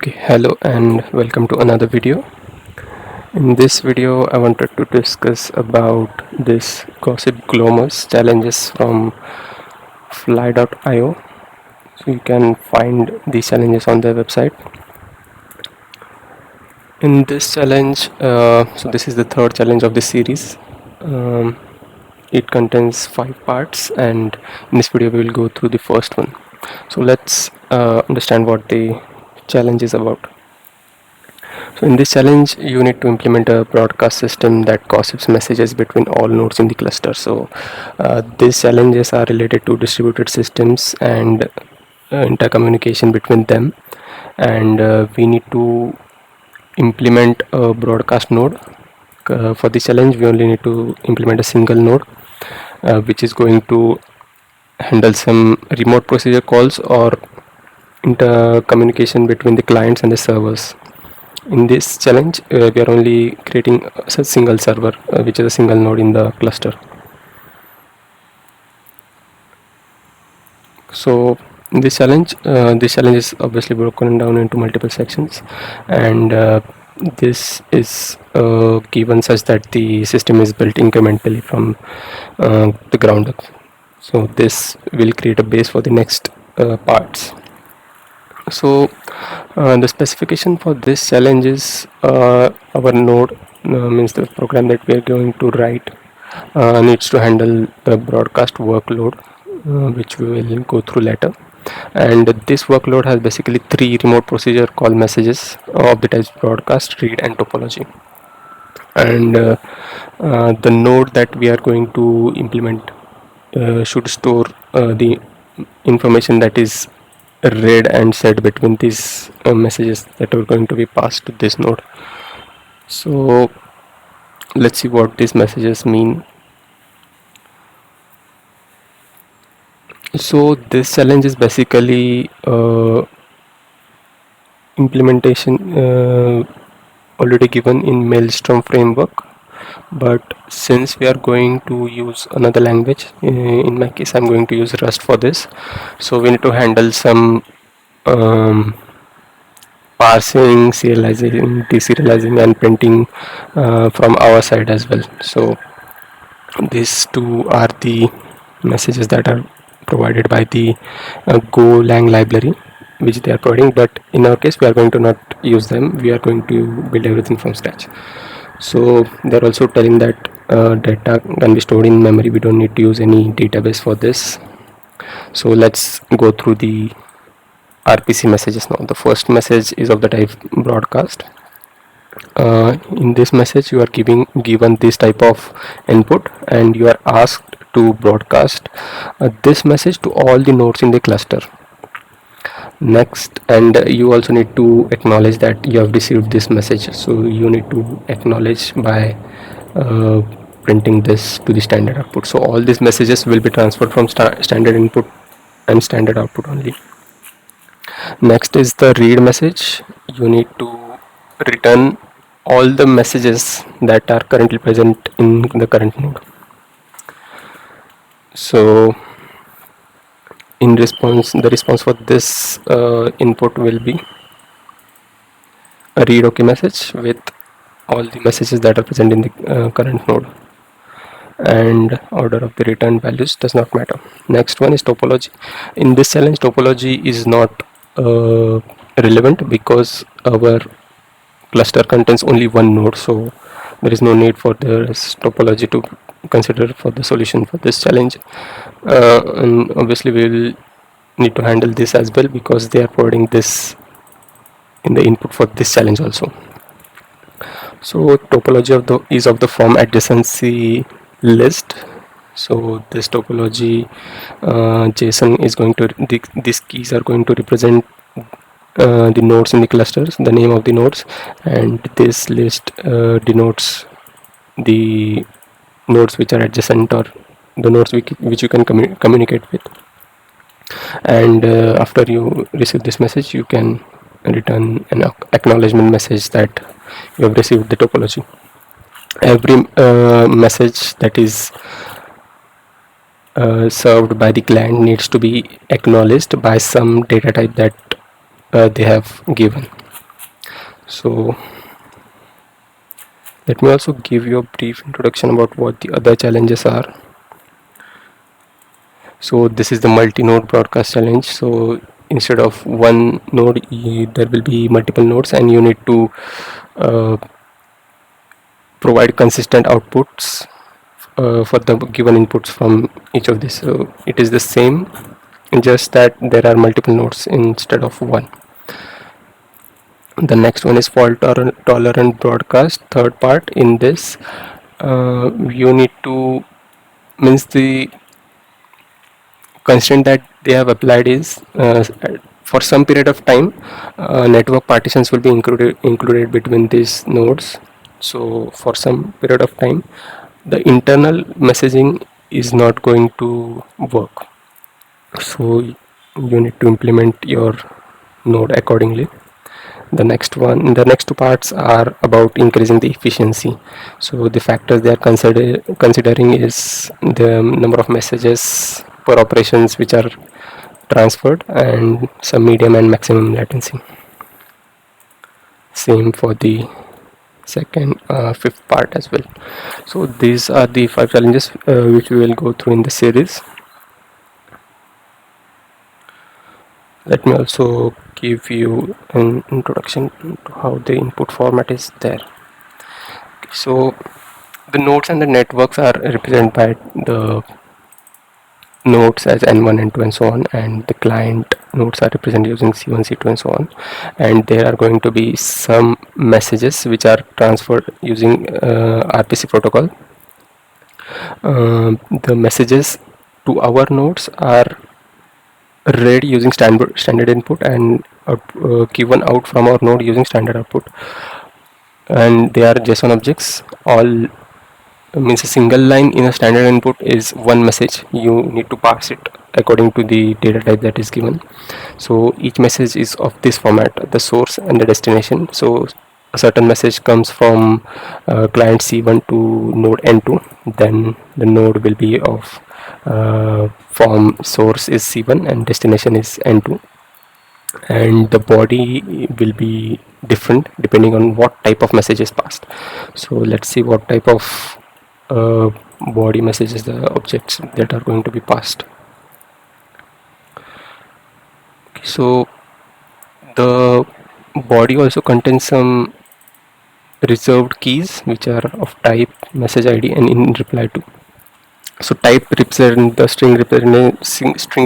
Okay, hello and welcome to another video. In this video, I wanted to discuss about this gossip Glomers challenges from fly.io. So you can find these challenges on their website. In this challenge, so this is the third challenge of this series. It contains 5 parts, and in this video, we will go through the first one. So let's understand what the challenge is about. So in this challenge, you need to implement a broadcast system that gossips messages between all nodes in the cluster. So these challenges are related to distributed systems and intercommunication between them. And we need to implement a broadcast node. For this challenge, we only need to implement a single node, which is going to handle some remote procedure calls or intercommunication between the clients and the servers. In this challenge, we are only creating a single server, which is a single node in the cluster. So in this challenge is obviously broken down into multiple sections, and this is given such that the system is built incrementally from the ground up. So this will create a base for the next parts. So the specification for this challenge is our node, means the program that we are going to write needs to handle the broadcast workload, which we will go through later. And this workload has basically 3 remote procedure call messages of the types broadcast, read, and topology. And the node that we are going to implement should store the information that is read and said between these messages that are going to be passed to this node. So let's see what these messages mean. So this challenge is basically implementation already given in Maelstrom framework, but since we are going to use another language, in my case I'm going to use Rust for this, so we need to handle some parsing, serializing, deserializing, and printing from our side as well. So these two are the messages that are provided by the Golang library, which they are providing, but in our case we are going to not use them. We are going to build everything from scratch. So they're also telling that data can be stored in memory. We don't need to use any database for this. So let's go through the RPC messages now. The first message is of the type broadcast. In this message you are given this type of input, and you are asked to broadcast this message to all the nodes in the cluster. Next, and you also need to acknowledge that you have received this message, so you need to acknowledge by printing this to the standard output. So all these messages will be transferred from standard input and standard output only. Next is the read message. You need to return all the messages that are currently present in the current node. So in response, the response for this input will be a read OK message with all the messages that are present in the current node, and order of the return values does not matter. Next one is topology. In this challenge, topology is not relevant because our cluster contains only one node, so there is no need for this topology to consider for the solution for this challenge. And obviously we will need to handle this as well because they are providing this in the input for this challenge also. So topology is of the form adjacency list. So this topology JSON is going to, these keys are going to represent the nodes in the clusters, the name of the nodes, and this list denotes the nodes which are adjacent, or the nodes which you can communicate with. And after you receive this message, you can return an acknowledgement message that you have received the topology. Every message that is served by the client needs to be acknowledged by some data type that they have given. So let me also give you a brief introduction about what the other challenges are. So this is the multi-node broadcast challenge. So instead of one node, there will be multiple nodes, and you need to uh, provide consistent outputs for the given inputs from each of these. So it is the same, just that there are multiple nodes instead of one. The next one is fault tolerant broadcast. Third part in this, you need to, means the constraint that they have applied is for some period of time network partitions will be included between these nodes. So for some period of time the internal messaging is not going to work, so you need to implement your node accordingly. The next two parts are about increasing the efficiency. So the factors they are considering is the number of messages per operations which are transferred, and some medium and maximum latency. Same for the fifth part as well. So these are the 5 challenges which we will go through in the series. Let me also give you an introduction to how the input format is there. So the nodes and the networks are represented by the nodes as n1, n2 and so on, and the client nodes are represented using c1, c2 and so on, and there are going to be some messages which are transferred using RPC protocol. The messages to our nodes are read using standard input and given out from our node using standard output, and they are JSON objects. All means a single line in a standard input is one message. You need to parse it according to the data type that is given. So each message is of this format: the source and the destination. So a certain message comes from client c1 to node n2, then the node will be of form source is c1 and destination is n2, and the body will be different depending on what type of message is passed. So let's see what type of uh, body messages the objects that are going to be passed. So the body also contains some reserved keys which are of type message id and in reply to. So type represent the string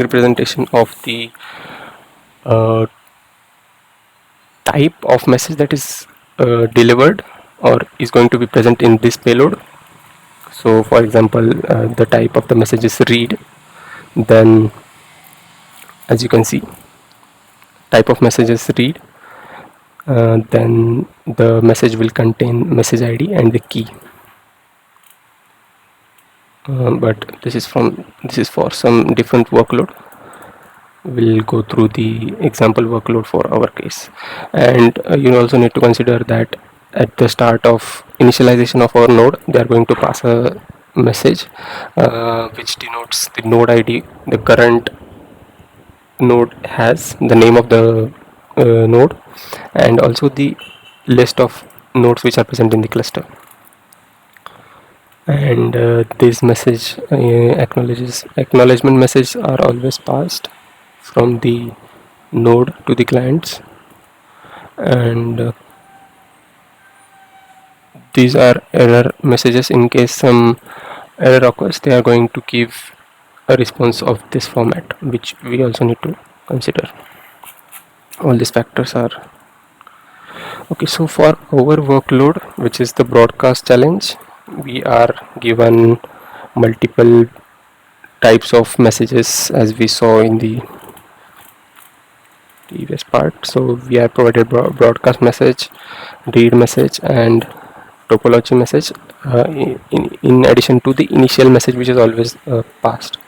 representation of the uh, type of message that is delivered or is going to be present in this payload. So for example, the type of the message is read, then as you can see, type of message is read, then the message will contain message id and the key. But this is for some different workload. We'll go through the example workload for our case, and you also need to consider that at the start of initialization of our node, they are going to pass a message which denotes the node id the current node has, the name of the node, and also the list of nodes which are present in the cluster. And this message acknowledgement message are always passed from the node to the clients, and these are error messages. In case some error occurs, they are going to give a response of this format, which we also need to consider. All these factors are okay. So for our workload, which is the broadcast challenge, we are given multiple types of messages as we saw in the previous part. So we are provided broadcast message, read message, and topology message in addition to the initial message which is always passed.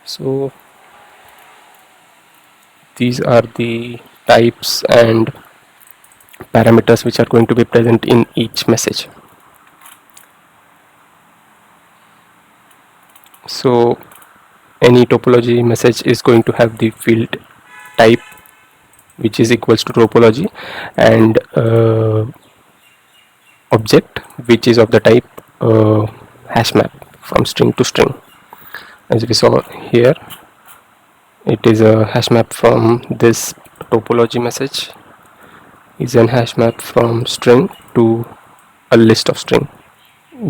So these are the types and parameters which are going to be present in each message. So any topology message is going to have the field type which is equals to topology, and object which is of the type hash map from string to string. As we saw here, it is a hash map from this topology message is an hash map from string to a list of string,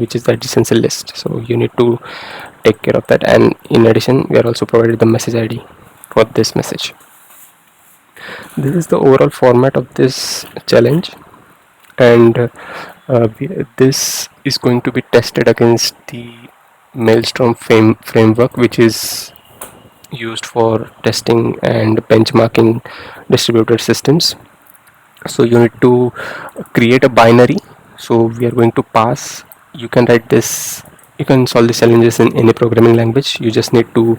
which is the adjacency list. So you need to take care of that, and in addition we are also provided the message ID for this message. This is the overall format of this challenge, and this is going to be tested against the Maelstrom framework, which is used for testing and benchmarking distributed systems. So you need to create a binary. So we are going to pass, you can write this, you can solve these challenges in any programming language. You just need to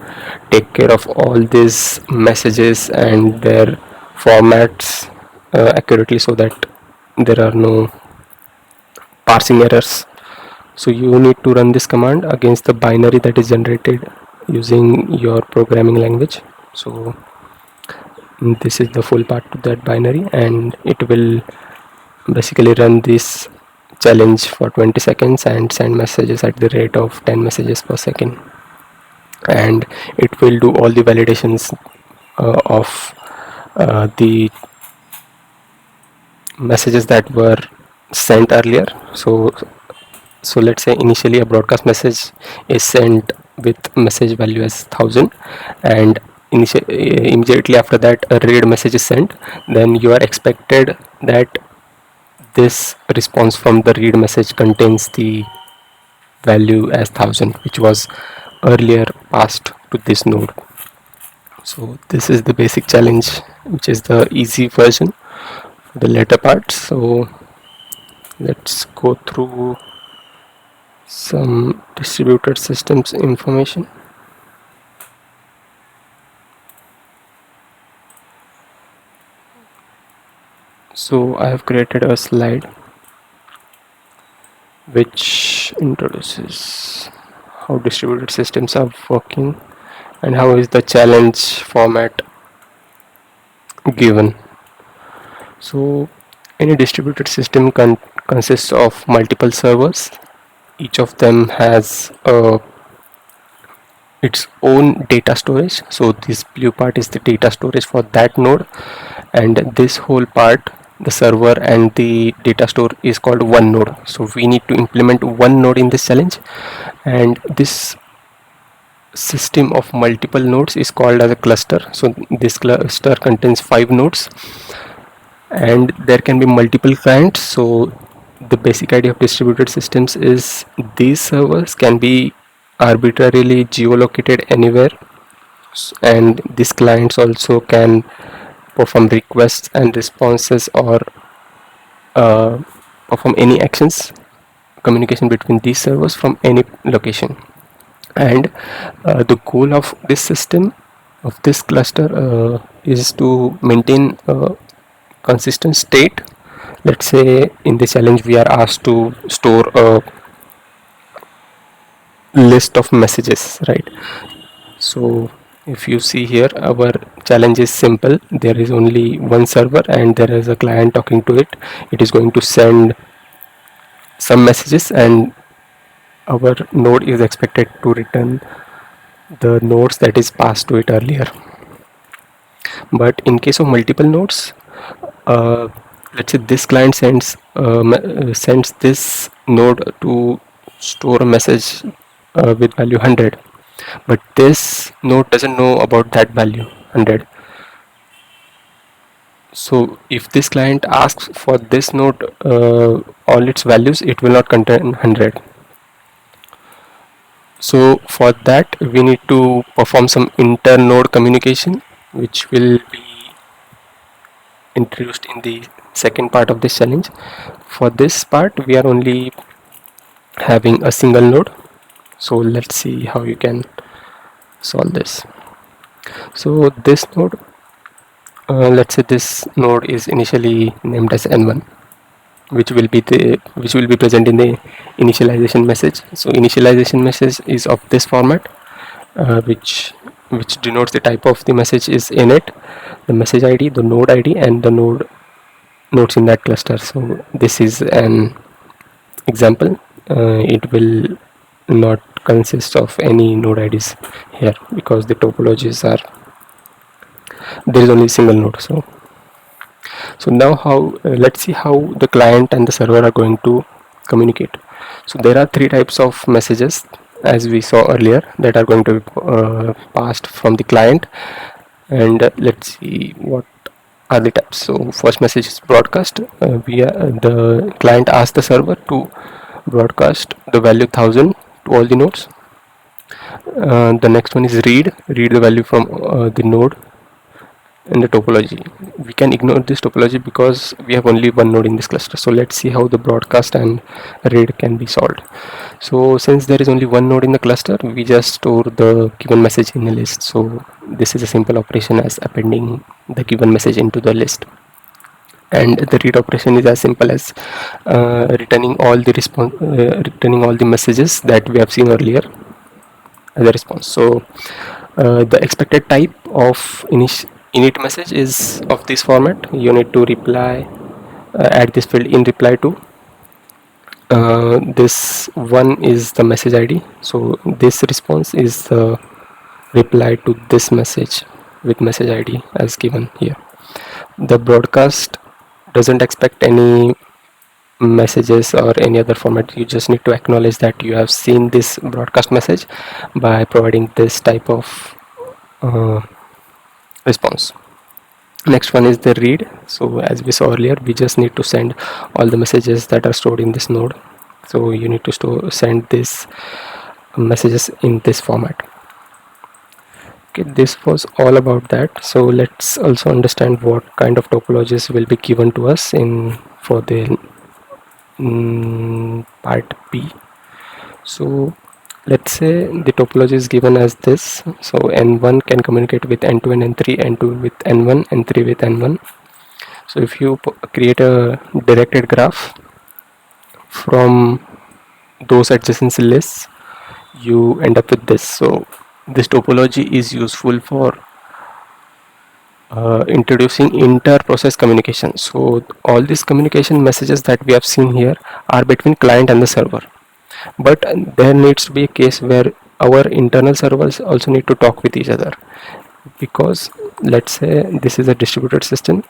take care of all these messages and their formats accurately, so that there are no parsing errors. So you need to run this command against the binary that is generated using your programming language. So this is the full part to that binary, and it will basically run this challenge for 20 seconds and send messages at the rate of 10 messages per second, and it will do all the validations of the messages that were sent earlier. So let's say initially a broadcast message is sent with message value as 1000, and immediately after that a read message is sent. Then you are expected that this response from the read message contains the value as 1000, which was earlier passed to this node. So this is the basic challenge, which is the easy version, the later part. So let's go through some distributed systems information. So I have created a slide which introduces how distributed systems are working and how is the challenge format given. So any distributed system consists of multiple servers. Each of them has its own data storage. So this blue part is the data storage for that node, and this whole part, the server and the data store, is called one node. So we need to implement one node in this challenge, and this system of multiple nodes is called as a cluster. So this cluster contains 5 nodes, and there can be multiple clients. So the basic idea of distributed systems is these servers can be arbitrarily geolocated anywhere, and these clients also can perform requests and responses, or perform any actions, communication between these servers from any location. And the goal of this system, of this cluster, is to maintain a consistent state. Let's say in the challenge we are asked to store a list of messages, right? So if you see here, our challenge is simple. There is only one server and there is a client talking to it. It is going to send some messages, and our node is expected to return the nodes that is passed to it earlier. But in case of multiple nodes, let's say this client sends this node to store a message with value 100, but this node doesn't know about that value 100. So if this client asks for this node all its values, it will not contain 100. So for that we need to perform some inter-node communication, which will be introduced in the second part of this challenge. For this part we are only having a single node. So let's see how you can solve this. So this node, let's say this node is initially named as n1, which will be present in the initialization message. So initialization message is of this format, which which denotes the type of the message is init, the message ID, the node ID, and the nodes in that cluster. So this is an example. It will not consist of any node IDs here because the topologies are, there is only a single node. So now how, let's see how the client and the server are going to communicate. So there are three types of messages as we saw earlier that are going to be passed from the client, and let's see what are the types. So first message is broadcast. The client asks the server to broadcast the value 1000 to all the nodes. The next one is read the value from the node in the topology. We can ignore this topology because we have only one node in this cluster. So let's see how the broadcast and read can be solved. So since there is only one node in the cluster, we just store the given message in a list. So this is a simple operation as appending the given message into the list. And the read operation is as simple as returning all the messages that we have seen earlier as a response. So the expected type of init message is of this format. You need to reply, add this field in reply to. This one is the message ID. So this response is the reply to this message with message ID as given here. The broadcast doesn't expect any messages or any other format. You just need to acknowledge that you have seen this broadcast message by providing this type of response. Next one is the read. So as we saw earlier, we just need to send all the messages that are stored in this node. So you need to send these messages in this format. Okay, this was all about that. So let's also understand what kind of topologies will be given to us in for the part B. So let's say the topology is given as this. So n1 can communicate with n2 and n3, n2 with n1, n3 with n1. So if you create a directed graph from those adjacency lists, you end up with this. So this topology is useful for introducing inter-process communication. So all these communication messages that we have seen here are between client and the server, but there needs to be a case where our internal servers also need to talk with each other, because let's say this is a distributed system.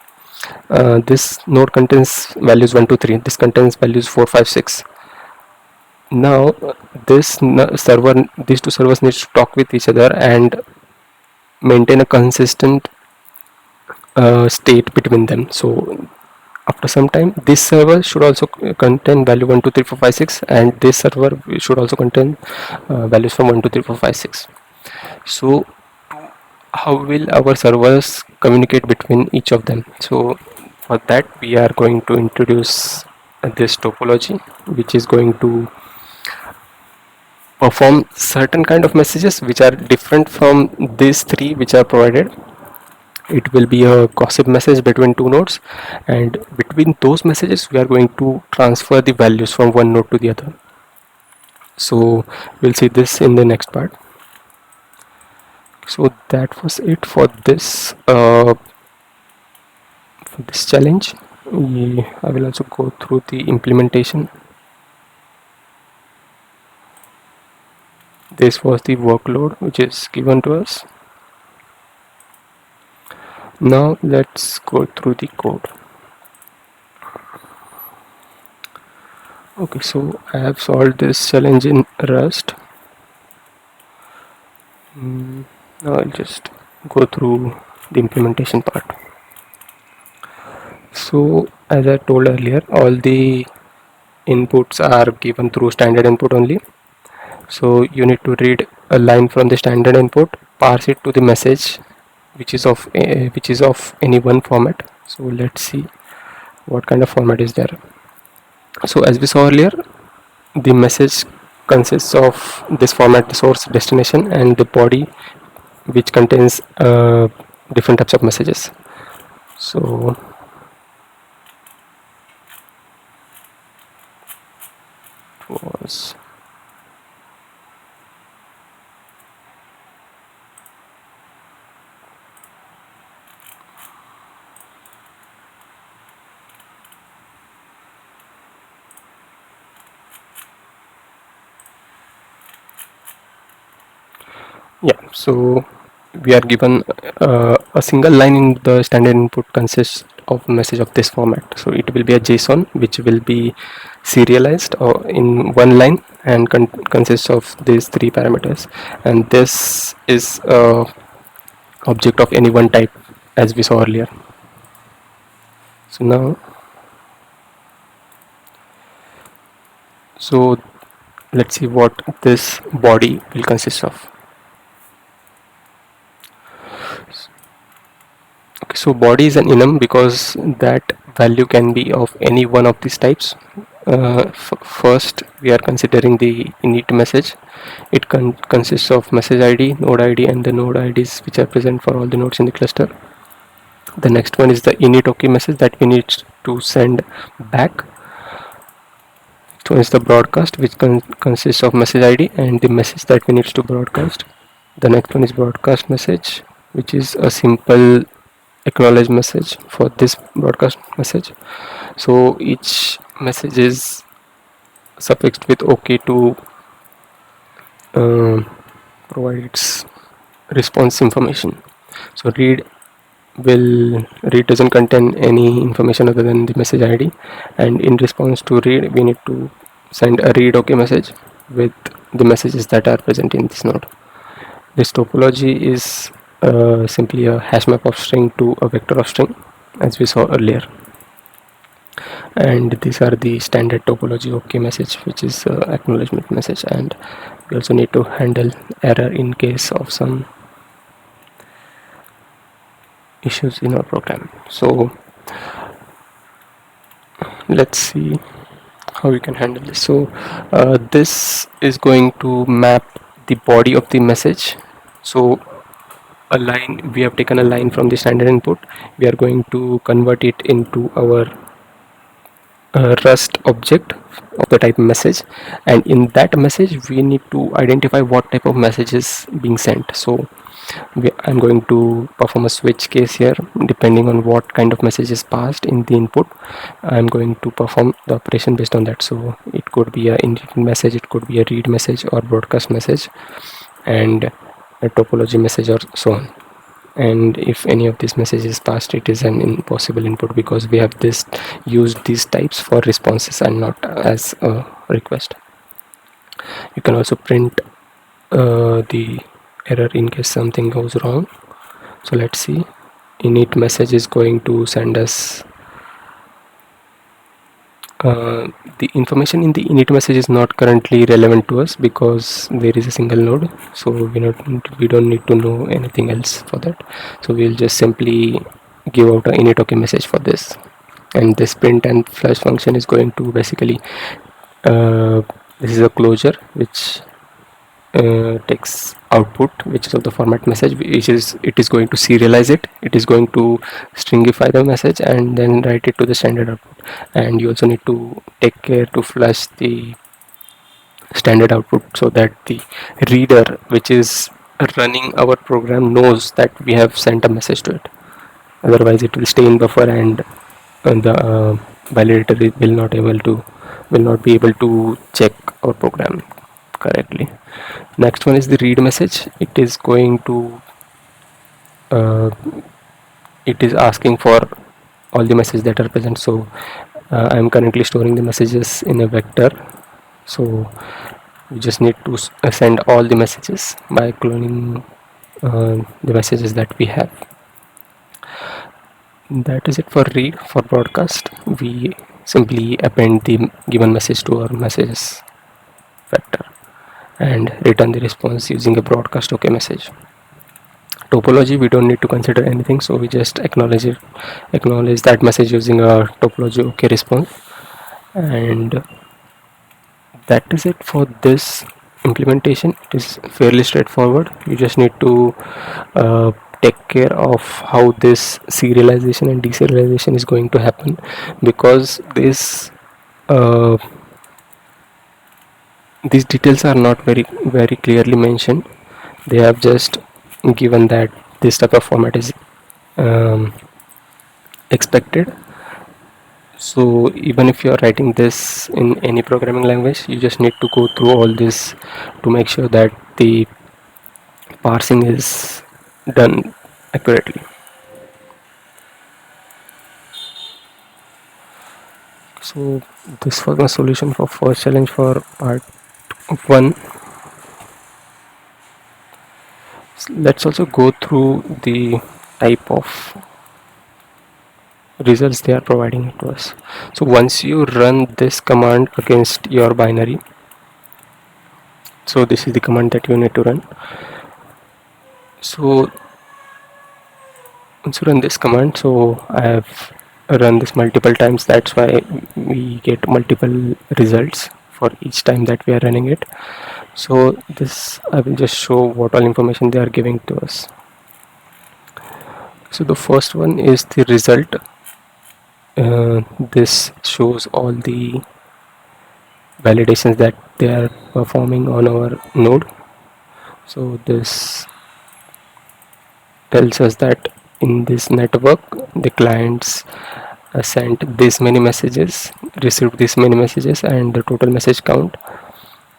This node contains values 1 2 3, this contains values 4 5 6. Now these two servers need to talk with each other and maintain a consistent state between them. So after some time, this server should also contain value 1 2 3 4 5 6, and this server should also contain values from 1 2 3 4 5 6. So how will our servers communicate between each of them? So for that we are going to introduce this topology, which is going to perform certain kind of messages which are different from these three which are provided. It will be a gossip message between two nodes, and between those messages we are going to transfer the values from one node to the other. So we'll see this in the next part. So that was it for this challenge. I will also go through the implementation. This was the workload which is given to us. Now let's go through the code. Okay, so I have solved this challenge in Rust. Now I'll just go through the implementation part. So as I told earlier, all the inputs are given through standard input only. So you need to read a line from the standard input, parse it to the message which is of any one format. So let's see what kind of format is there. So as we saw earlier, the message consists of this format: the source, destination, and the body, which contains different types of messages. So it was Yeah, so we are given a single line in the standard input consists of a message of this format. So it will be a JSON which will be serialized or in one line and consists of these three parameters. And this is a object of any one type as we saw earlier. So now, so let's see what this body will consist of. Okay, so body is an enum because that value can be of any one of these types. First, we are considering the init message. It consists of message ID, node ID, and the node IDs which are present for all the nodes in the cluster. The next one is the init OK message that we need to send back. So it's the broadcast which consists of message ID and the message that we need to broadcast. The next one is broadcast message, which is a simple acknowledge message for this broadcast message. So each message is suffixed with OK to uh, provide its response information. So read doesn't contain any information other than the message ID, and in response to read we need to send a read OK message with the messages that are present in this node. This topology is simply a hash map of string to a vector of string, as we saw earlier. And these are the standard topology OK message, which is acknowledgement message, and we also need to handle error in case of some issues in our program. So let's see how we can handle this. So this is going to map the body of the message. So a line, we have taken a line from the standard input, we are going to convert it into our Rust object of the type message, and in that message we need to identify what type of message is being sent. So I'm going to perform a switch case here. Depending on what kind of message is passed in the input, I'm going to perform the operation based on that. So it could be a init message, it could be a read message or broadcast message, and a topology message, or so on. And if any of these messages is passed, it is an impossible input because we have this used these types for responses and not as a request. You can also print the error in case something goes wrong. So let's see, init message is going to send us the information in the init message is not currently relevant to us because there is a single node, so we don't need to know anything else for that. So we'll just simply give out a init OK message for this, and this print and flush function is going to basically this is a closure which takes output which is of the format message, which is it is going to serialize it, it is going to stringify the message and then write it to the standard output. And you also need to take care to flush the standard output so that the reader which is running our program knows that we have sent a message to it. Otherwise it will stay in buffer and the validator will not be able to check our program correctly. Next one is the read message. It is going to it is asking for all the messages that are present. So I am currently storing the messages in a vector, so we just need to send all the messages by cloning the messages that we have. That is it for read. For broadcast, we simply append the given message to our messages vector and return the response using a broadcast OK message. Topology, we don't need to consider anything, so we just acknowledge that message using a topology OK response. And that is it for this implementation. It is fairly straightforward. You just need to take care of how this serialization and deserialization is going to happen, because these details are not very clearly mentioned. They have just given that this type of format is expected. So even if you are writing this in any programming language, you just need to go through all this to make sure that the parsing is done accurately. So this was my solution for first challenge for part 1. Let's also go through the type of results they are providing to us. So once you run this command against your binary, so this is the command that you need to run. So once you run this command, so I have run this multiple times, that's why we get multiple results for each time that we are running it. So this I will just show what all information they are giving to us. So the first one is the result. This shows all the validations that they are performing on our node. So this tells us that in this network the clients sent this many messages, received this many messages, and the total message count.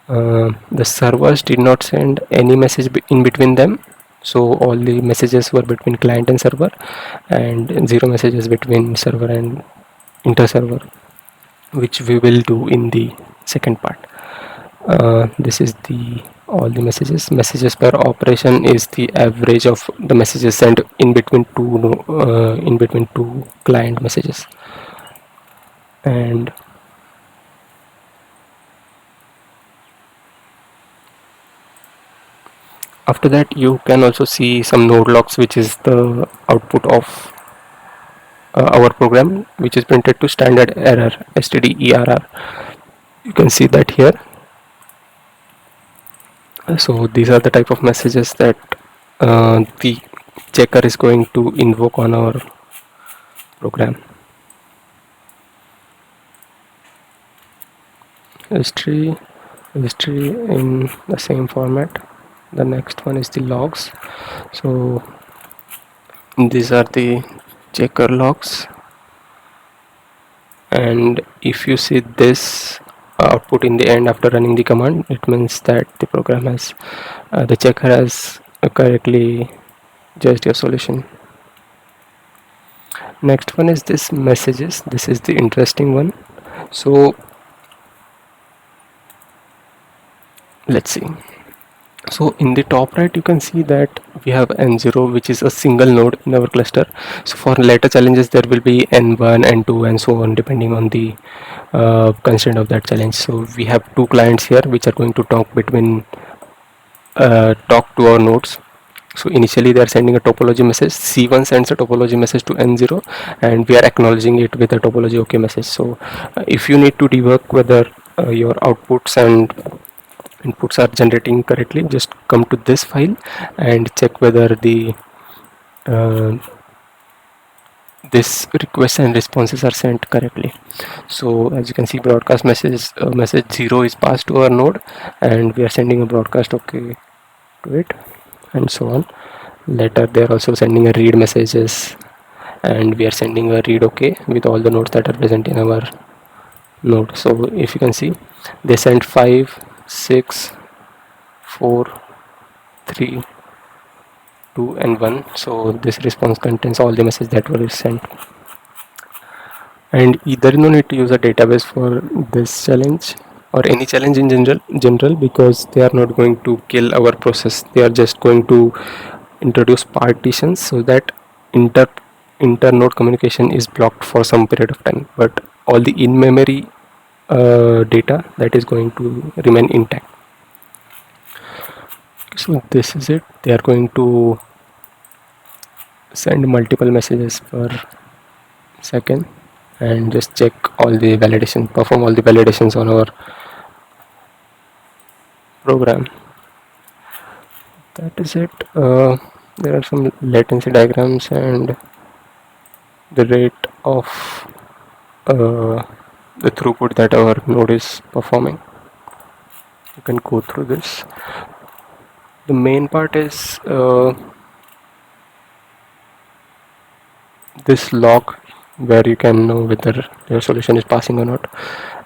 The servers did not send any message in between them, so all the messages were between client and server, and zero messages between server and inter-server, which we will do in the second part. This is the all the messages per operation is the average of the messages sent in between two client messages. And after that you can also see some node logs, which is the output of our program, which is printed to standard error stderr. You can see that here. So these are the type of messages that the checker is going to invoke on our program. History in the same format. The next one is the logs. So these are the checker logs, and if you see this output in the end after running the command, it means that the program has the checker has correctly judged your solution. Next one is this messages. This is the interesting one. So let's see. So in the top right you can see that we have n0, which is a single node in our cluster. So for later challenges there will be n1, n2 and so on, depending on the constraint of that challenge. So we have two clients here which are going to talk to our nodes. So initially they are sending a topology message. C1 sends a topology message to N0, and we are acknowledging it with a topology OK message. So if you need to debug whether your outputs and inputs are generating correctly, just come to this file and check whether the this requests and responses are sent correctly. So as you can see, broadcast message 0 is passed to our node, and we are sending a broadcast OK to it, and so on. Later they are also sending a read messages, and we are sending a read OK with all the nodes that are present in our node. So if you can see, they sent 5, 6, 4, 3, 2 and 1. So this response contains all the messages that were sent. And there is no need to use a database for this challenge or any challenge in general, because they are not going to kill our process. They are just going to introduce partitions so that inter-node communication is blocked for some period of time, but all the in-memory data, that is going to remain intact. So this is it. They are going to send multiple messages per second and just check all the validation, perform all the validations on our program. That is it. There are some latency diagrams and the rate of the throughput that our node is performing. You can go through this. The main part is this log, where you can know whether your solution is passing or not.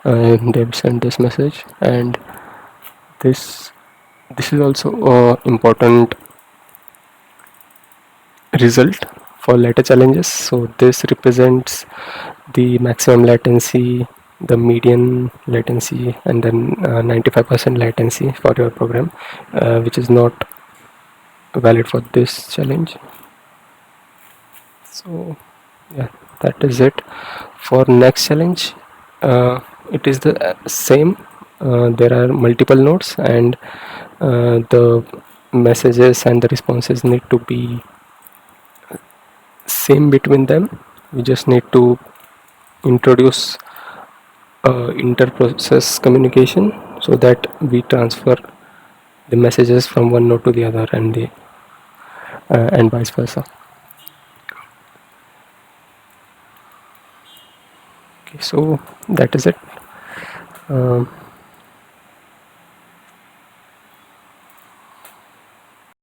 They've sent this message, and this is also important result for later challenges. So this represents the maximum latency, the median latency, and then 95% latency for your program, which is not valid for this challenge. So yeah, that is it. For next challenge, it is the same. There are multiple nodes, and the messages and the responses need to be same between them. We just need to introduce inter-process communication so that we transfer the messages from one node to the other, and vice versa. Okay, so that is it.